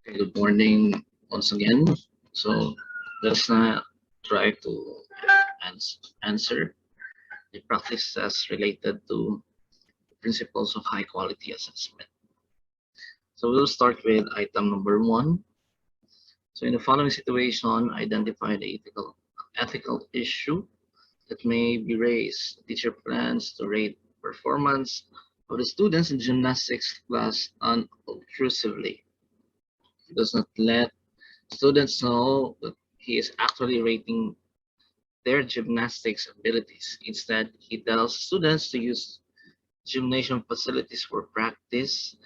Okay, good morning once again. So let's now try to answer the practice test related to principles of high quality assessment. So we'll start with item number one. So in the following situation, identify the ethical issue that may be raised. The teacher plans to rate performance of the students in gymnastics class unobtrusively. He does not let students know that he is actually rating their gymnastics abilities. Instead, he tells students to use gymnasium facilities for practice.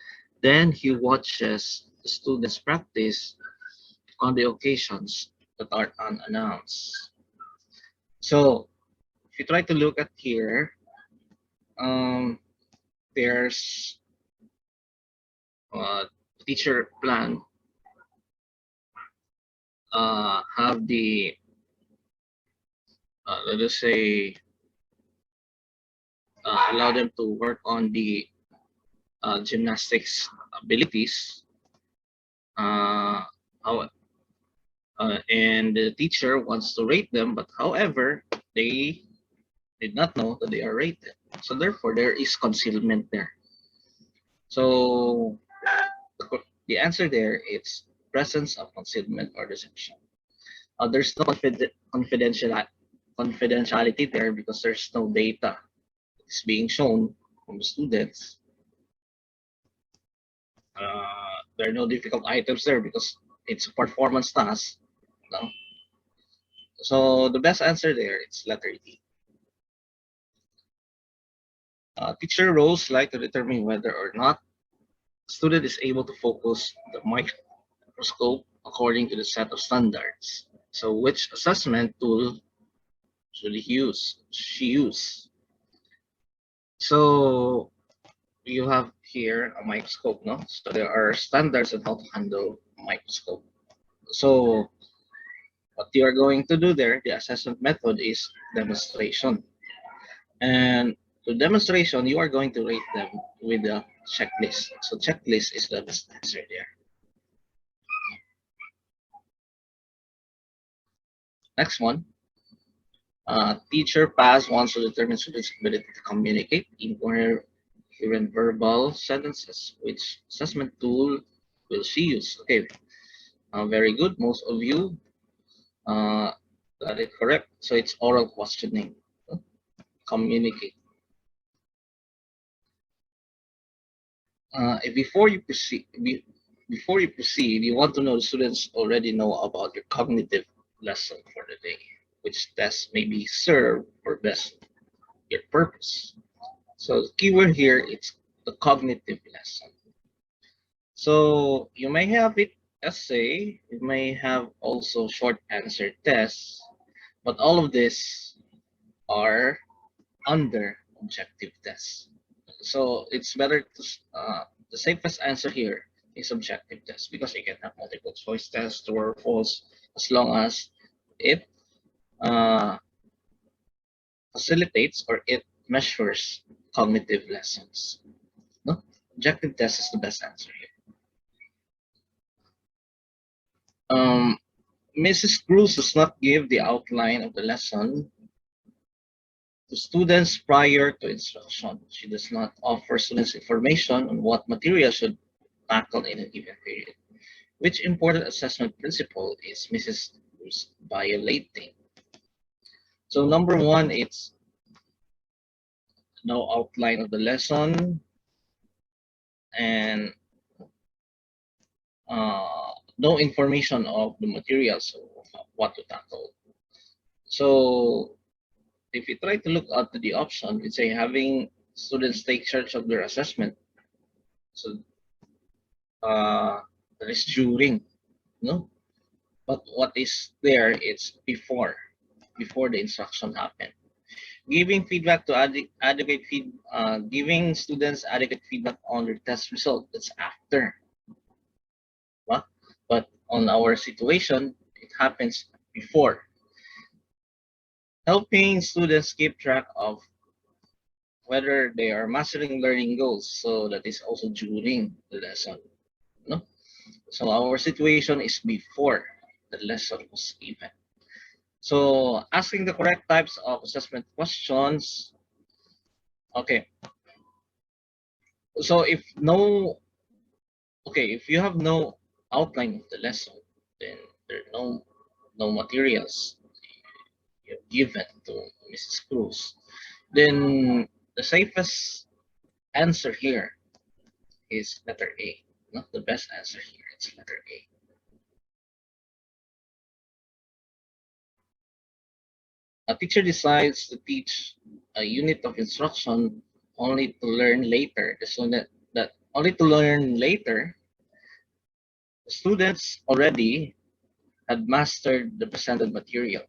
Then he watches the students practice on the occasions that are unannounced. So if you try to look at here, um, there's teacher plan have the let us say allow them to work on the gymnastics abilities. Uh, how, and the teacher wants to rate them, but however, they did not know that they are rated. So therefore, there is concealment there. So the answer there is presence of concealment or deception. There's no confidentiality there because there's no data. It's being shown from the students. There are no difficult items there because it's a performance task. No? So the best answer there is letter D. Teacher roles like to determine whether or not student is able to focus the microscope according to the set of standards. So which assessment tool should he use? She use. So you have here a microscope, no? So there are standards on how to handle a microscope. So what you are going to do there, the assessment method is demonstration. And to demonstration, you are going to rate them with a checklist. So checklist is the best answer there. Next one. Teacher pass wants to determine students' ability to communicate incoherent verbal sentences. Which assessment tool will she use? Okay, very good. Most of you uh, got it correct. So it's oral questioning. Communicate. Before you proceed, you want to know the students already know about your cognitive lesson for the day, which test may be served for best your purpose. So the keyword here is the cognitive lesson. So you may have it essay, you may have also short answer tests, but all of this are under objective tests. So it's better to the safest answer here is objective test because you can have multiple choice tests, true or false, as long as it uh, facilitates or it measures cognitive lessons. No? Objective test is the best answer here. Mrs. Cruz does not give the outline of the lesson to students prior to instruction. She does not offer students information on what material should tackle in a given period. Which important assessment principle is Mrs. Cruz violating? So number one, it's no outline of the lesson and no information of the materials of what to tackle. So if you try to look at the option, it's a having students take charge of their assessment. So that is during, no? But what is there? It's before the instruction happened. Giving feedback to adequate giving students adequate feedback on their test result. That's after. Huh? But on our situation, it happens before. Helping students keep track of whether they are mastering learning goals. So that is also during the lesson. No? So our situation is before the lesson was given. So asking the correct types of assessment questions. Okay. So if you have no outline of the lesson, then there are no materials you've given to Mrs. Cruz. Then the safest answer here is letter A. Not the best answer here. It's letter A. A teacher decides to teach a unit of instruction only to learn later. Only to learn later, the students already had mastered the presented material.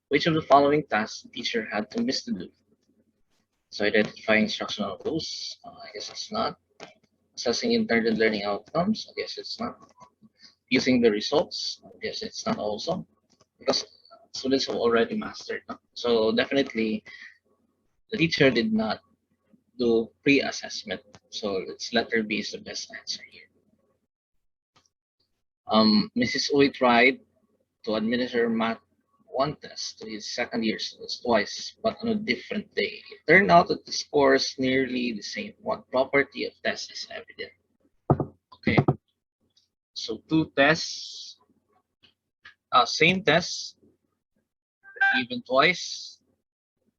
Which of the following tasks the teacher had to miss to do? So identifying instructional rules, I guess it's not. Assessing intended learning outcomes, I guess it's not. Using the results, I guess it's not also. Because students have already mastered. No? So definitely the teacher did not do pre-assessment. So it's letter B is the best answer here. Mrs. Uy tried to administer math one test to his second year students twice, but on a different day. It turned out that the scores nearly the same. What property of test is evident? Okay, so two tests, same test, given twice,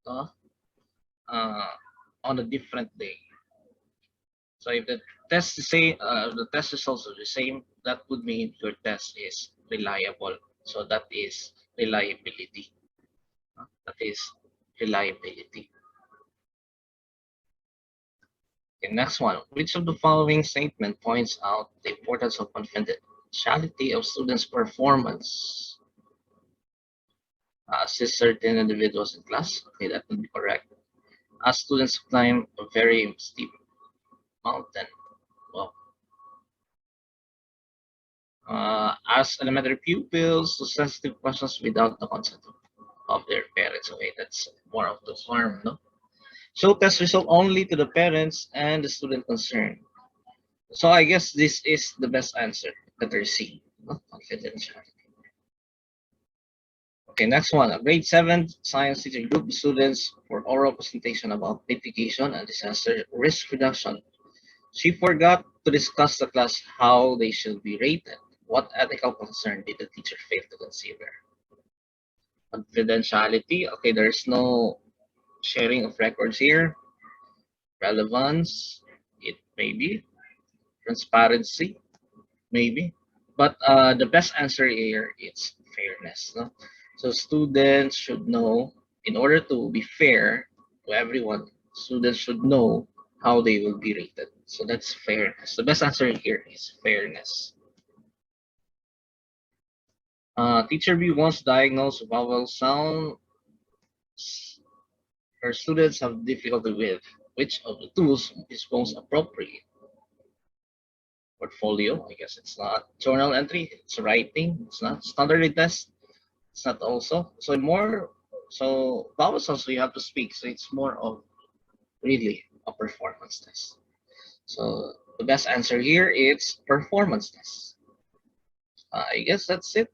uh, uh, on a different day. So if the test is same, the test results are the same, that would mean your test is reliable. So that is reliability. That is reliability. Okay, next one. Which of the following statement points out the importance of confidentiality of students' performance? Assist certain individuals in class. Okay, that would be correct. As students climb a very steep mountain. Well, ask elementary pupils to sensitive questions without the consent of their parents. Okay, that's more of the harm, no? Show test result only to the parents and the student concerned. So I guess this is the best answer, letter C, no? Confidentiality. Okay, next one. A grade 7 science teacher group of students for oral presentation about mitigation and disaster risk reduction. She forgot to discuss the class how they should be rated. What ethical concern did the teacher fail to consider? Confidentiality. Okay, there's no sharing of records here. Relevance. It may be. Transparency. Maybe. But the best answer here is fairness. No? So students should know, in order to be fair to everyone, students should know how they will be rated. So that's fairness. The best answer here is fairness. Teacher B wants to diagnose vowel sound her students have difficulty with. Which of the tools is most appropriate? Portfolio, I guess it's not. Journal entry, it's writing, it's not. Standard test, it's not also. So vowel sounds you have to speak, so it's more of really a performance test. So the best answer here is performance test. I guess that's it.